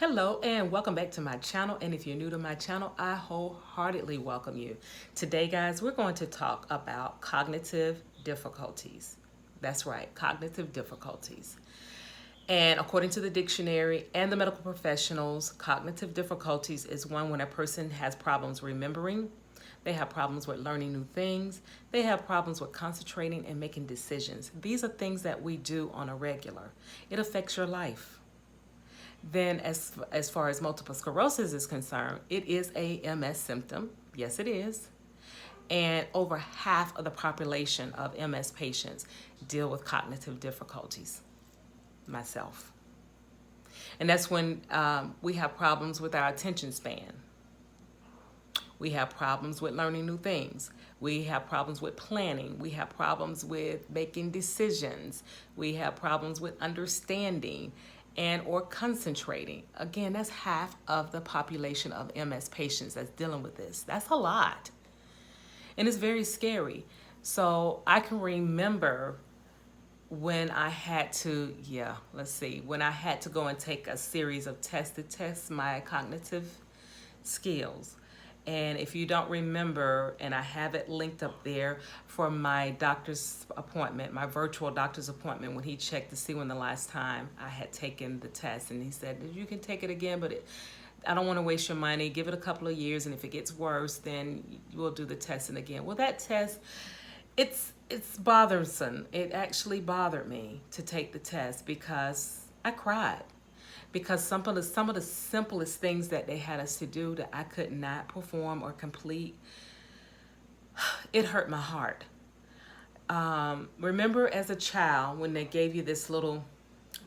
Hello and welcome back to my channel, and if you're new to my channel, I wholeheartedly welcome you. Today guys, we're going to talk about cognitive difficulties. That's right, cognitive difficulties. And according to the dictionary and the medical professionals, cognitive difficulties is one when a person has problems remembering, they have problems with learning new things, they have problems with concentrating and making decisions. These are things that we do on a regular. It affects your life. Then as far as multiple sclerosis is concerned, it is a MS symptom. Yes, it is. And over half of the population of MS patients deal with cognitive difficulties, myself. And that's when we have problems with our attention span. We have problems with learning new things. We have problems with planning. We have problems with making decisions. We have problems with understanding and or concentrating. Again, that's half of the population of MS patients that's dealing with this. That's a lot. And it's very scary. So I can remember when I had to, when I had to go and take a series of tests to test my cognitive skills. And if you don't remember, and I have it linked up there for my doctor's appointment, my virtual doctor's appointment, when he checked to see when the last time I had taken the test. And he said, you can take it again, but I don't want to waste your money. Give it a couple of years, and if it gets worse, then we'll do the testing again. Well, that test, it's bothersome. It actually bothered me to take the test because I cried. Because some of the simplest things that they had us to do that I could not perform or complete, it hurt my heart. Remember as a child when they gave you this little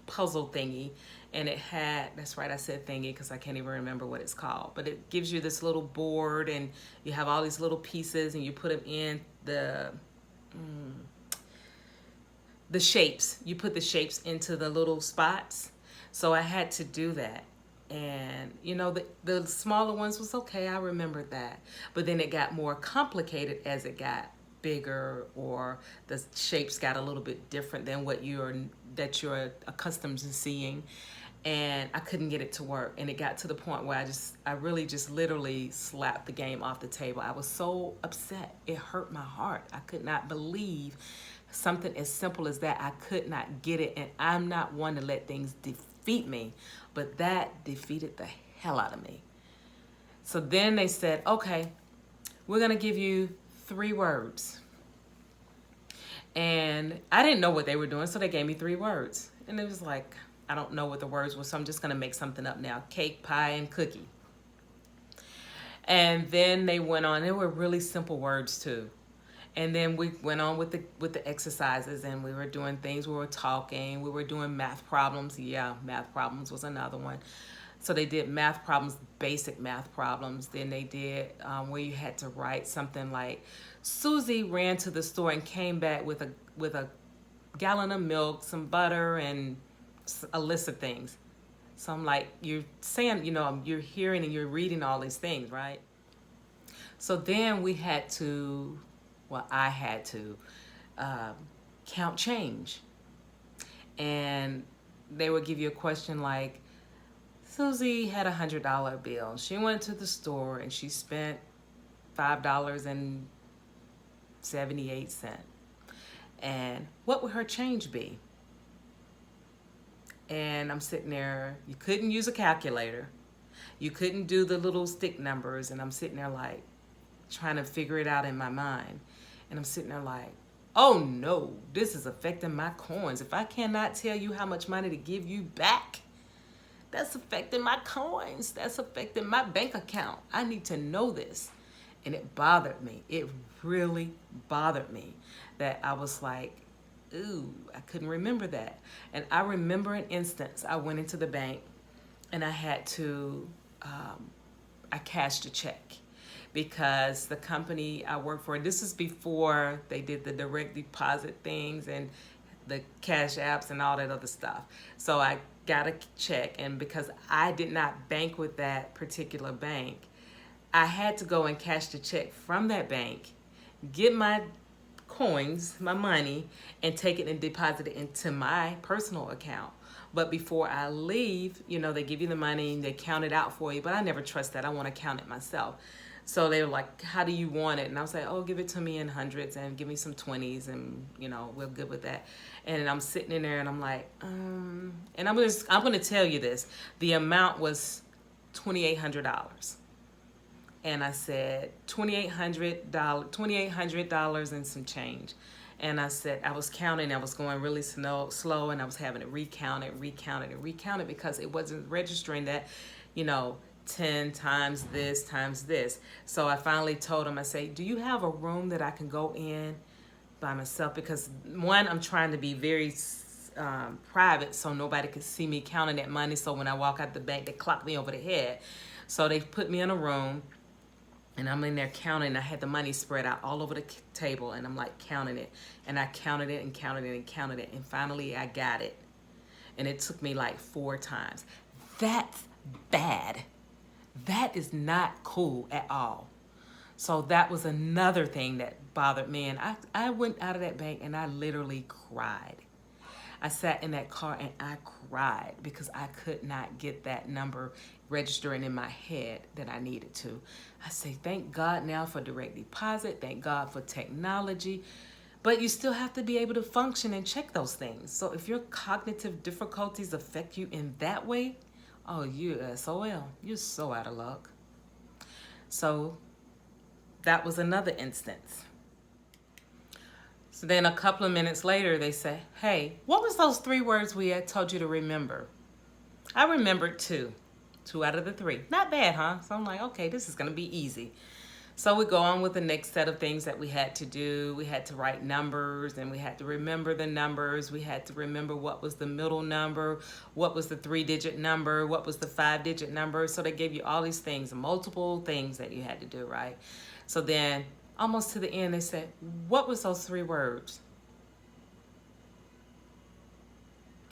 puzzle thingy, and it had, that's right, I said thingy because I can't even remember what it's called, but it gives you this little board and you have all these little pieces and you put them in the shapes. You put the shapes into the little spots. So I had to do that. And, you know, the smaller ones was okay. I remembered that. But then it got more complicated as it got bigger, or the shapes got a little bit different than what you're accustomed to seeing. And I couldn't get it to work. And it got to the point where I really just literally slapped the game off the table. I was so upset. It hurt my heart. I could not believe something as simple as that. I could not get it. And I'm not one to let things defeat me, but that defeated the hell out of me. So then they said, okay, we're gonna give you 3 words. And I didn't know what they were doing, so they gave me 3 words. And it was like, I don't know what the words were, so I'm just gonna make something up now. Cake, pie, and cookie. And then they went on, they were really simple words too. And then we went on with the exercises, and we were doing things, we were talking, we were doing math problems. Yeah, math problems was another one. So they did math problems, basic math problems. Then they did where you had to write something like, Susie ran to the store and came back with a gallon of milk, some butter, and a list of things. So I'm like, you're saying, you know, you're hearing and you're reading all these things, right? So then we had to, I had to count change. And they would give you a question like, Susie had a $100 bill. She went to the store and she spent $5.78. And what would her change be? And I'm sitting there, you couldn't use a calculator. You couldn't do the little stick numbers. And I'm sitting there like, trying to figure it out in my mind. And I'm sitting there like, oh no, this is affecting my coins. If I cannot tell you how much money to give you back, that's affecting my coins. That's affecting my bank account. I need to know this. And it bothered me. It really bothered me that I was like, ooh, I couldn't remember that. And I remember an instance, I went into the bank and I had to, I cashed a check. Because the company I work for, this is before they did the direct deposit things and the cash apps and all that other stuff. So I got a check, and because I did not bank with that particular bank, I had to go and cash the check from that bank, get my coins, my money, and take it and deposit it into my personal account. But before I leave, you know, they give you the money and they count it out for you. But I never trust that. I want to count it myself. So they were like, how do you want it? And I was like, oh, give it to me in hundreds and give me some 20s and, you know, we're good with that. And I'm sitting in there and I'm like, and I'm going to tell you this. The amount was $2,800. And I said, $2,800 and some change. And I said, I was counting, I was going really slow, and I was having to recount it because it wasn't registering that, you know, 10 times this. So I finally told him, I say, do you have a room that I can go in by myself? Because one, I'm trying to be very private so nobody could see me counting that money. So when I walk out the bank, they clock me over the head. So they put me in a room. And I'm in there counting. I had the money spread out all over the table, and I'm like counting it. And I counted it and counted it and counted it. And finally, I got it. And it took me like 4 times. That's bad. That is not cool at all. So that was another thing that bothered me. And I went out of that bank and I literally cried. I sat in that car and I cried because I could not get that number registering in my head that I needed to. I say, thank God now for direct deposit. Thank God for technology. But you still have to be able to function and check those things. So if your cognitive difficulties affect you in that way, oh, you SOL. You're so out of luck. So that was another instance. So then a couple of minutes later, they say, hey, what was those 3 words we had told you to remember? I remembered 2 out of the 3. Not bad, huh? So I'm like, okay, this is going to be easy. So we go on with the next set of things that we had to do. We had to write numbers, and we had to remember the numbers. We had to remember what was the middle number, what was the 3-digit number, what was the 5-digit number. So they gave you all these things, multiple things that you had to do, right? So then almost to the end, they said, what was those 3 words?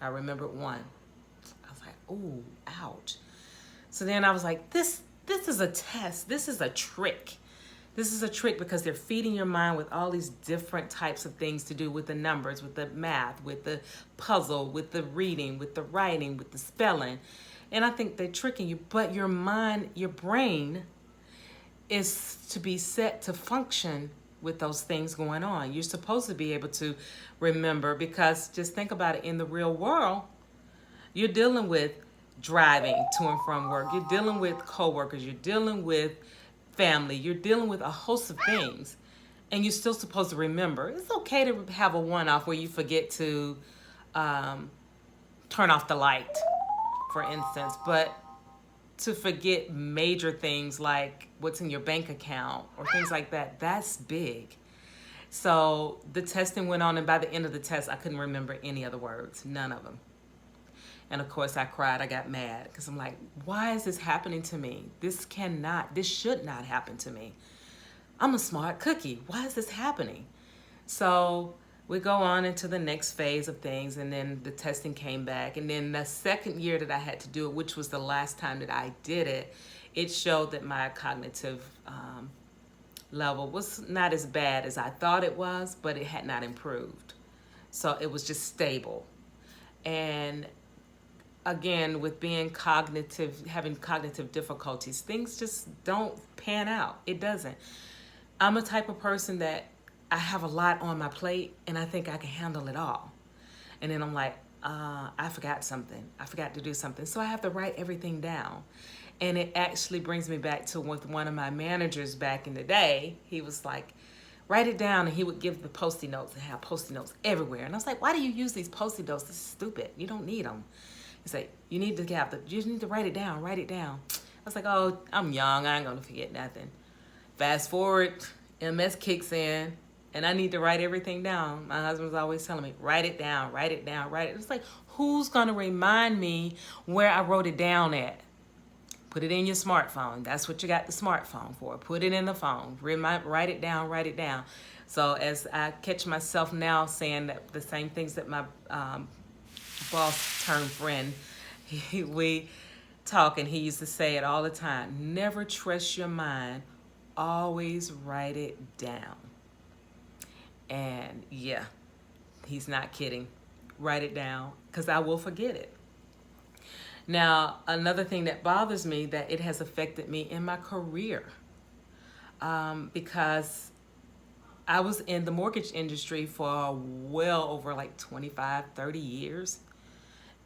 I remembered 1. I was like, ooh, ouch. So then I was like, this is a test. This is a trick. This is a trick because they're feeding your mind with all these different types of things to do with the numbers, with the math, with the puzzle, with the reading, with the writing, with the spelling. And I think they're tricking you, but your mind, your brain is to be set to function with those things going on. You're supposed to be able to remember because just think about it, in the real world, you're dealing with driving to and from work. You're dealing with coworkers. You're dealing with family. You're dealing with a host of things. And you're still supposed to remember. It's okay to have a one-off where you forget to turn off the light, for instance. But to forget major things like what's in your bank account or things like that, that's big. So the testing went on, and by the end of the test, I couldn't remember any other words, none of them. And of course I cried, I got mad because I'm like, why is this happening to me? This should not happen to me. I'm a smart cookie. Why is this happening? So we go on into the next phase of things, and then the testing came back. And then the second year that I had to do it, which was the last time that I did it, it showed that my cognitive level was not as bad as I thought it was, but it had not improved. So it was just stable. And again, with being having cognitive difficulties, things just don't pan out. It doesn't. I'm a type of person that I have a lot on my plate and I think I can handle it all. And then I'm like, I forgot something. I forgot to do something. So I have to write everything down. And it actually brings me back to with one of my managers back in the day. He was like, write it down, and he would give the Post-it notes and have Post-it notes everywhere. And I was like, why do you use these Post-it notes? This is stupid. You don't need them. He's like, you need to write it down, write it down. I was like, oh, I'm young, I ain't gonna forget nothing. Fast forward, MS kicks in, and I need to write everything down. My husband's always telling me, write it down, write it down, write it. It's like, who's gonna remind me where I wrote it down at? Put it in your smartphone. That's what you got the smartphone for. Put it in the phone. Write it down, write it down. So as I catch myself now saying that the same things that my boss turned friend, we talk, and he used to say it all the time. Never trust your mind. Always write it down. And yeah, he's not kidding. Write it down, because I will forget it. Now, another thing that bothers me, that it has affected me in my career, because I was in the mortgage industry for well over like 25, 30 years.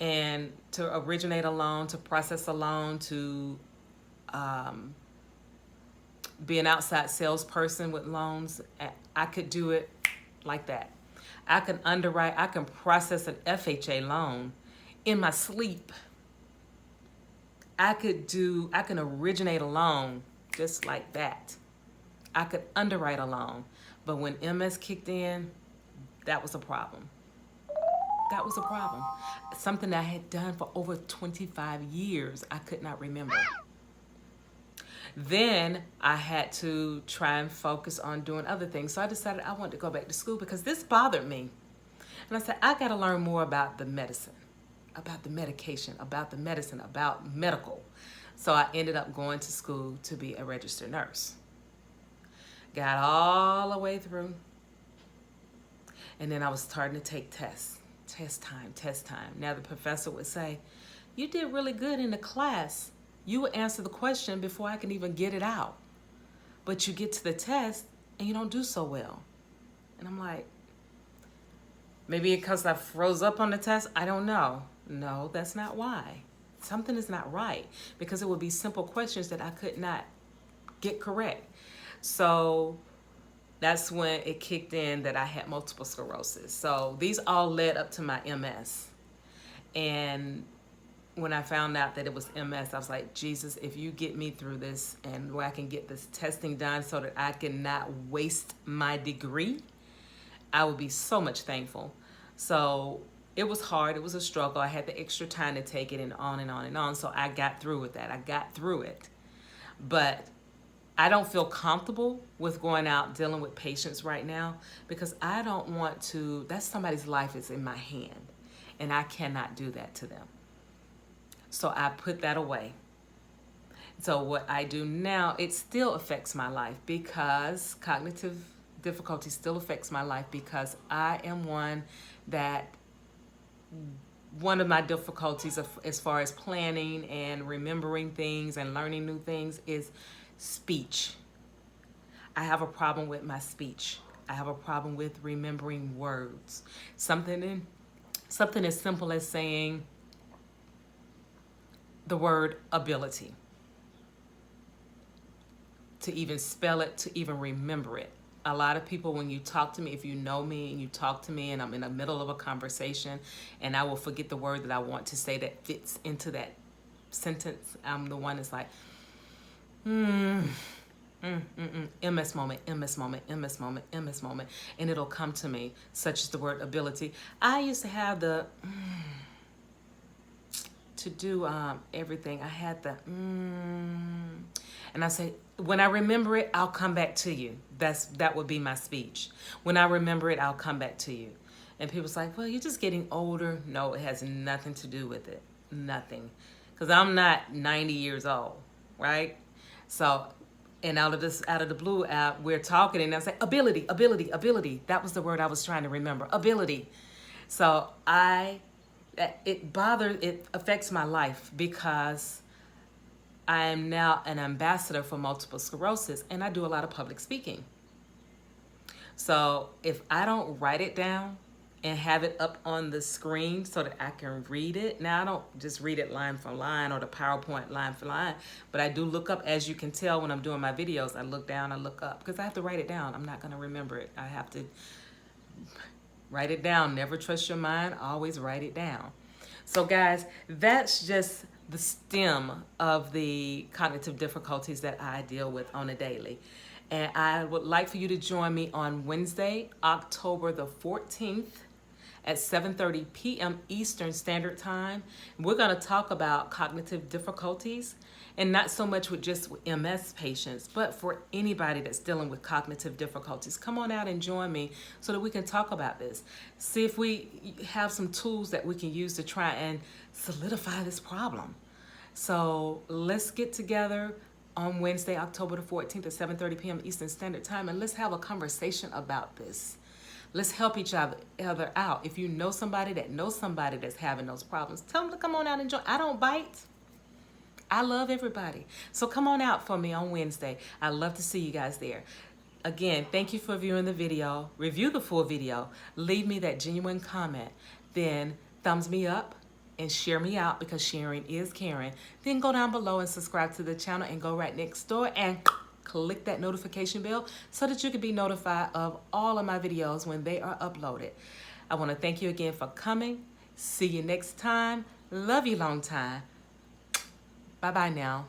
And to originate a loan, to process a loan, to be an outside salesperson with loans, I could do it like that. I can underwrite, I can process an FHA loan in my sleep. I can originate a loan just like that. I could underwrite a loan. But when MS kicked in, that was a problem. That was a problem. Something I had done for over 25 years, I could not remember. Then I had to try and focus on doing other things. So I decided I wanted to go back to school because this bothered me. And I said, I got to learn more about the medicine, about the medication, about the medicine, about medical. So I ended up going to school to be a registered nurse. Got all the way through. And then I was starting to take tests. Test time. Now the professor would say, you did really good in the class. You would answer the question before I can even get it out. But you get to the test and you don't do so well. And I'm like, maybe because I froze up on the test? I don't know. No, that's not why. Something is not right, because it would be simple questions that I could not get correct. So that's when it kicked in that I had multiple sclerosis. So these all led up to my MS. And when I found out that it was MS, I was like, Jesus, if you get me through this and where I can get this testing done so that I can not waste my degree, I would be so much thankful. So it was hard. It was a struggle. I had the extra time to take it, and on and on and on. So I got through with that. I got through it. But I don't feel comfortable with going out dealing with patients right now, because I don't want to, that's somebody's life is in my hand, and I cannot do that to them. So I put that away. So what I do now, it still affects my life, because cognitive difficulty still affects my life, because I am one of my difficulties as far as planning and remembering things and learning new things is speech. I have a problem with my speech. I have a problem with remembering words. Something as simple as saying the word ability. To even spell it, to even remember it. A lot of people, when you talk to me, if you know me and you talk to me and I'm in the middle of a conversation and I will forget the word that I want to say that fits into that sentence, I'm the one that's like, MS moment, MS moment, MS moment, MS moment, and it'll come to me, such as the word ability. I used to have the to do everything. I had the and I say, when I remember it, I'll come back to you. That would be my speech. When I remember it, I'll come back to you. And people's like, well, you're just getting older. No, it has nothing to do with it. Nothing. Because I'm not 90 years old, right? So, and out of the blue, we're talking, and I say, ability. That was the word I was trying to remember. Ability. So it affects my life, because I am now an ambassador for multiple sclerosis, and I do a lot of public speaking. So if I don't write it down and have it up on the screen so that I can read it, now I don't just read it line for line or the PowerPoint line for line, but I do look up. As you can tell when I'm doing my videos, I look down, I look up, because I have to write it down. I'm not going to remember it. I have to write it down. Never trust your mind. Always write it down. So guys, that's just the stem of the cognitive difficulties that I deal with on a daily. And I would like for you to join me on Wednesday, October the 14th at 7:30 p.m. Eastern Standard Time. We're going to talk about cognitive difficulties, and not so much with just MS patients, but for anybody that's dealing with cognitive difficulties. Come on out and join me so that we can talk about this. See if we have some tools that we can use to try and solidify this problem. So let's get together on Wednesday, October the 14th at 7:30 p.m. Eastern Standard Time, and let's have a conversation about this. Let's help each other out. If you know somebody that knows somebody that's having those problems, tell them to come on out and join. I don't bite. I love everybody. So come on out for me on Wednesday. I'd love to see you guys there. Again, thank you for viewing the video. Review the full video. Leave me that genuine comment. Then thumbs me up and share me out, because sharing is caring. Then go down below and subscribe to the channel, and go right next door and click that notification bell so that you can be notified of all of my videos when they are uploaded. I want to thank you again for coming. See you next time. Love you long time. Bye-bye now.